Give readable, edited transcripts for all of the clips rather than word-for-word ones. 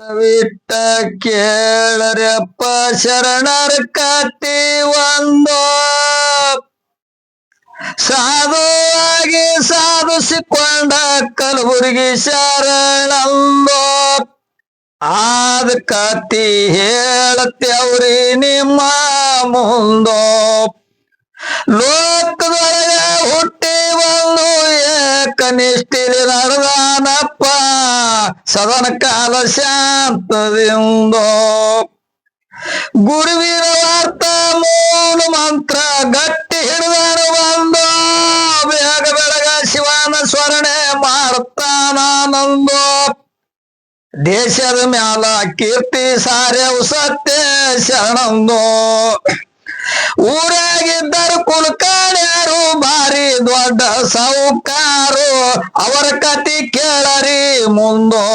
ವಿಟ್ಟ ಕೇಳರಪ್ಪ ಶರಣರ ಕತಿ ಒಂದು ಸಾಧುವಾಗಿ ಸಾಧಿಸಿಕೊಂಡ ಕಲಬುರಗಿ ಶರಣಂದು ಆದ ಕತಿ ಹೇಳತ್ತೇವ್ರಿ ನಿಮ್ಮ ಮುಂದೋ ಲೋಕದೊಳಗೆ ಹುಟ್ಟಿ ಬಂದು ಏಕನಿಷ್ಠಿಲಿ ನಡೆದಾನಪ್ಪ ಸದನ ಕಾಲ ಶಾಂತದಿಂದೋ ಗುರುವಿನ ವಾರ್ತ ಮೂಲ ಮಂತ್ರ ಗಟ್ಟಿ ಹಿಡಿದಾನು ಬಂದು ಬೇಗ ಬೆಳಗ ಶಿವನ ಸ್ಮರಣೆ ಮಾಡ್ತಾನಂದು ದೇಶದ ಮ್ಯಾಲ ಕೀರ್ತಿ ಸಾರ್ಯವು ಸತ್ಯ ಶರಣಂದು ಊರಾಗಿದ್ದರು ಕುಲಕಾಣ್ಯರು ಭಾರಿ ದೊಡ್ಡ ಸಾಹುಕಾರು ಅವರ ಕತಿ ಕೇಳರಿ ಮುಂದೋ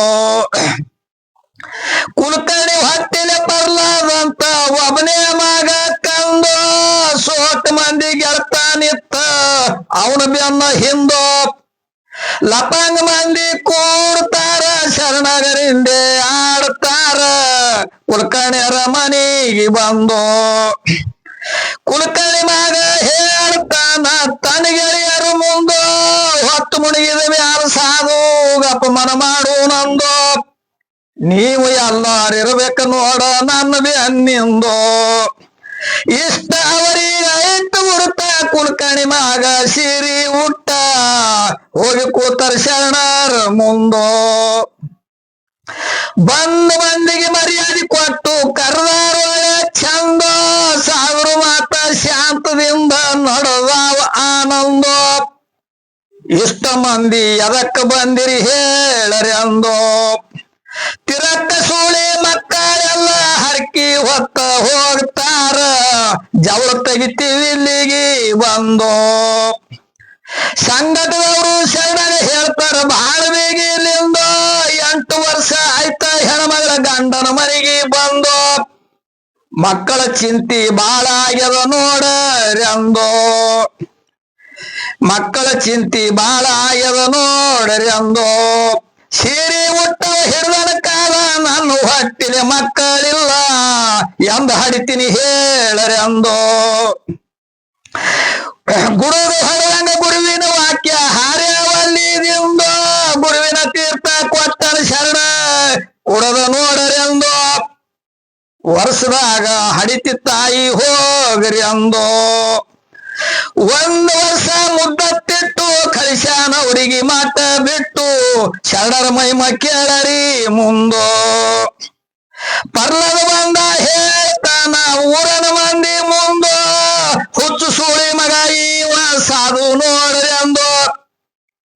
ಕುಲಕರ್ಣಿ ಹೊಟ್ಟಿಲೆ ಬರ್ಲಾದಂತ ಒಬ್ಬನೇ ಮಗ ಕಂದು ಸೋಟ್ ಮಂದಿ ಗೆಳತಾನಿತ್ತ ಅವನ ಬೆನ್ನ ಹಿಂದೋ ಲಪಂಗ ಮಂದಿ ಕೂಡ್ತಾರ ಶರಣಗರಿಂದೆ ಆಡ್ತಾರ ಕುಲಕರ್ಣಿಯರ ಮನೆಗೆ ಬಂದು ಕುಲಕರ್ಣಿ ಮಗ ಹೇಳ್ತಾನ ತನ್ನ ಗೆಳೆಯರು ಮುಂದೋ ಹೊತ್ತು ಮುಳುಗಿದ ಮ್ಯಾಲ ಸಾಧು ಅಪಮಾನ ಮಾಡು ನಂದು ನೀವು ಎಲ್ಲಾರಿರ್ಬೇಕು ನೋಡ ನನ್ನ ಬೆನ್ನಿಂದೋ ಇಷ್ಟ ಅವರಿಗೆ ಐತು ಗುರುತ ಕುಲಕರ್ಣಿ ಮಗ ಸಿರಿ ಉಟ್ಟ ಹೋಗಿ ಕೂತರ ಶರಣರ ಮುಂದೋ ಬಂದು ಮಂದಿಗೆ ಮರ್ಯಾದೆ ಕೊಟ್ಟು ಕರೆದಾರ ಚಂದ ಸಾವಿರ ಮಾತ ಶಾಂತದಿಂದ ನಡೆದಾವ ಆನಂದ ಇಷ್ಟ ಮಂದಿ ಎದಕ್ಕ ಬಂದಿರಿ ಹೇಳರಿ ಅಂದೋ ತಿರಕ್ಕ ಸೂಳಿ ಮಕ್ಕಳೆಲ್ಲ ಹರಕಿ ಹೊತ್ತ ಹೋಗ್ತಾರ ಜವಳ ತೆಗಿತೀವಿ ಇಲ್ಲಿಗೆ ಬಂದೋ ಸಂಘಟದವರು ಶರಣ ಹೇಳ್ತಾರ ಬಹಳ ಬೇಗ ಇಲ್ಲಿಂದ 8 ವರ್ಷ ಆಯ್ತ ಹೆಣ್ಮಗಳ ಗಂಡನ ಮನೆಗೆ ಬಂದು ಮಕ್ಕಳ ಚಿಂತಿ ಬಾಳ ಆಗ್ಯದ ನೋಡರೆಂದೋ ಮಕ್ಕಳ ಚಿಂತಿ ಬಾಳ ಆಗ್ಯದ ನೋಡರೆಂದೋ ಸೀರೆ ಉಟ್ಟ ಹಿಡಿದನ ಕಾಲ ನನ್ನ ಹೊಟ್ಟಿಲೆ ಮಕ್ಕಳಿಲ್ಲ ಎಂದ ಹಡಿತೀನಿ ಹೇಳರೆಂದೋ ಗುರುದು ಹೊಡೆದಂಗ ಗುರುವಿನ ವಾಕ್ಯ ಹಾರ್ಯವಲ್ಲಿದಿಂದ ಗುರುವಿನ ತೀರ್ಥ ಕೊಟ್ಟನ ಶರಣ ಕೊಡದ ನೋಡರೆಂದೋ ವರ್ಷದಾಗ ಹಡಿತಿ ತಾಯಿ ಹೋಗ್ರಿ ಅಂದೋ 1 ವರ್ಷ ಮುದ್ದತ್ತಿಟ್ಟು ಕಳಿಸ್ಯಾನ ಹುಡುಗಿ ಮಾಟ ಬಿಟ್ಟು ಶರಣರ ಮಹಿಮ ಕೇಳರಿ ಮುಂದೋ ಪರ್ಲದ ಬಂದ ಹೇಳ್ತಾನ ಊರನ ಮಂದಿ ಮುಂದೋ ಹುಚ್ಚು ಸೂಳಿ ಮಗ ಇವ ಸಾಧು ನೋಡ್ರಿ ಅಂದೋ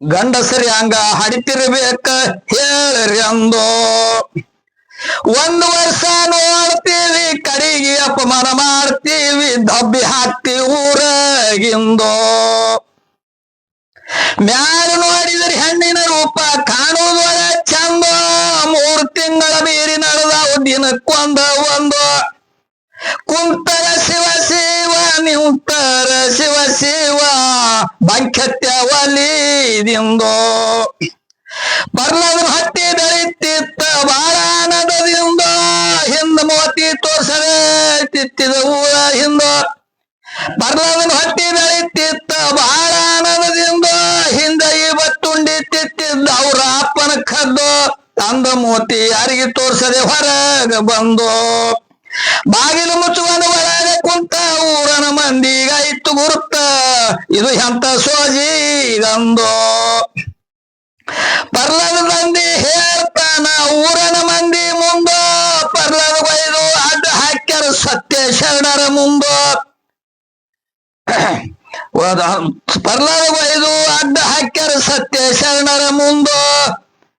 ಗಂಡಸರಿ ಹಂಗ ಹಡಿತಿರ್ಬೇಕ ಹೇಳ್ರಿ ಅಂದೋ 1 ವರ್ಷ ನೋಡ್ತೀವಿ ಕಡೆಗೆ ಅಪಮಾನ ಮಾಡ್ತೀವಿ ದಬ್ಬಿ ಹಾಕ್ತೀವಿ ಊರಾಗಿಂದೋ ಮ್ಯಾಲ ನೋಡಿದ್ರಿ ಹೆಣ್ಣಿನ ರೂಪ ಕಾಣುವುದೊಳ ಚಂದ 3 ತಿಂಗಳ ಮೀರಿ ನಡೆದಾವ ದಿನಕ್ಕೊಂದ ಒಂದು ಕುಂತರ ಶಿವ ಶಿವ ನಿಂತರ ಶಿವ ಶಿವ ಬಂಖ್ಯತ್ಯ ಒಲಿದಿಂದೋ ಪರ್ಲದ ಹಟ್ಟಿ ಬೆಳಿತಿತ್ತ ಬಾಳ ಆನಂದದಿಂದ ಹಿಂದ ಮೋತಿ ತೋರ್ಸರೆ ತಿತ್ತಿದ ಊರ ಹಿಂದ ಪರ್ಲದ ಹಟ್ಟಿ ಬೆಳಿತಿತ್ತ ಬಾಳ ಆನಂದದಿಂದ ಹಿಂದ ಇವತ್ತುಂಡಿ ತಿತ್ತಿದ್ದ ಅವ್ರ ಅಪ್ಪನ ಕದ್ದು ತಂದ ಮೋತಿ ಯಾರಿಗೆ ತೋರ್ಸದೆ ಹೊರಗ ಬಂದು ಬಾಗಿಲು ಮುಚ್ಚುಕೊಂಡು ಒಳಗೆ ಕುಂತ ಊರನ ಮಂದಿಗಾಯ್ತು ಗುರುತ ಇದು ಎಂತ ಸೋಜಿಗಂದೋ ಪರ್ಲದ ಮಂದಿ ಹೇಳ್ತಾನ ಊರನ ಮಂದಿ ಮುಂದೋ ಪರ್ಲದ ಬೈದು ಅಡ್ಡ ಹಾಕ್ಯಾರ ಸತ್ಯ ಶರಣರ ಮುಂದೋ ಪರ್ಲದ ಬೈದು ಅಡ್ಡ ಹಾಕ್ಯಾರ ಸತ್ಯ ಶರಣರ ಮುಂದೋ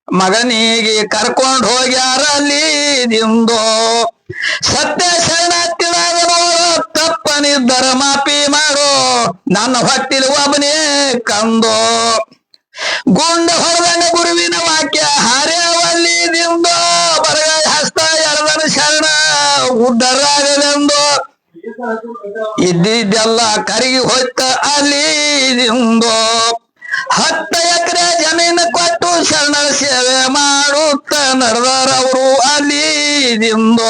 ಮಗನಿಗೆ ಕರ್ಕೊಂಡು ಹೋಗ್ಯಾರ ಅಲ್ಲಿದಿಂದೋ ಸತ್ಯ ಶರಣ ತಿಳಾಗ ನೋಡೋ ತಪ್ಪನಿದ್ದರ ಮಾಪಿ ಮಾಡೋ ನನ್ನ ಹೊಟ್ಟಿಲು ಒಬ್ಬನೇ ಕಂದೋ ಗುಂಡ ಹೊರದಂಗ ಗುರುವಿನ ವಾಕ್ಯ ಹಾರ್ಯವಲ್ಲಿದಿಂದ ಬರಗಾಯ ಹಸ್ತ ಎಳದನ ಶರಣ ಉಡ್ಡರಾಗಲೆಂದು ಇದ್ದಿದ್ದೆಲ್ಲ ಕರಗಿ ಹೋಯ್ತ ಅಲ್ಲಿದಿಂದೋ 10 ಎಕರೆ ಜಮೀನು ಕೊಟ್ಟು ಶರಣರ ಸೇವೆ ಮಾಡುತ್ತ ನಡೆದಾರವರು 5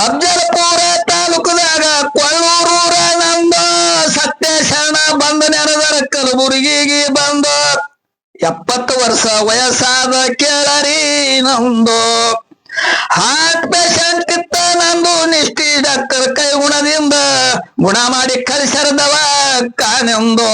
ಅಫಜಲಪುರ ತಾಲೂಕದಾಗ ಕೊಳ್ಳೂರೂರ ನಂದು ಸತ್ಯಶರಣ ಬಂದ ನೆನದರ ಕಲಬುರಗಿಗೆ ಬಂದ 70 ವರ್ಷ ವಯಸ್ಸಾದ ಕೇಳರಿ ನಂದು ಹಾರ್ಟ್ ಪೇಷಂಟ್ ಕಿತ್ತ ನಂದು ನಿಷ್ಠಿ ಡಾಕ್ಟರ್ ಕೈ ಗುಣದಿಂದ ಗುಣ ಮಾಡಿ ಕಳಿಸರದವ ಕಾನೆಂದು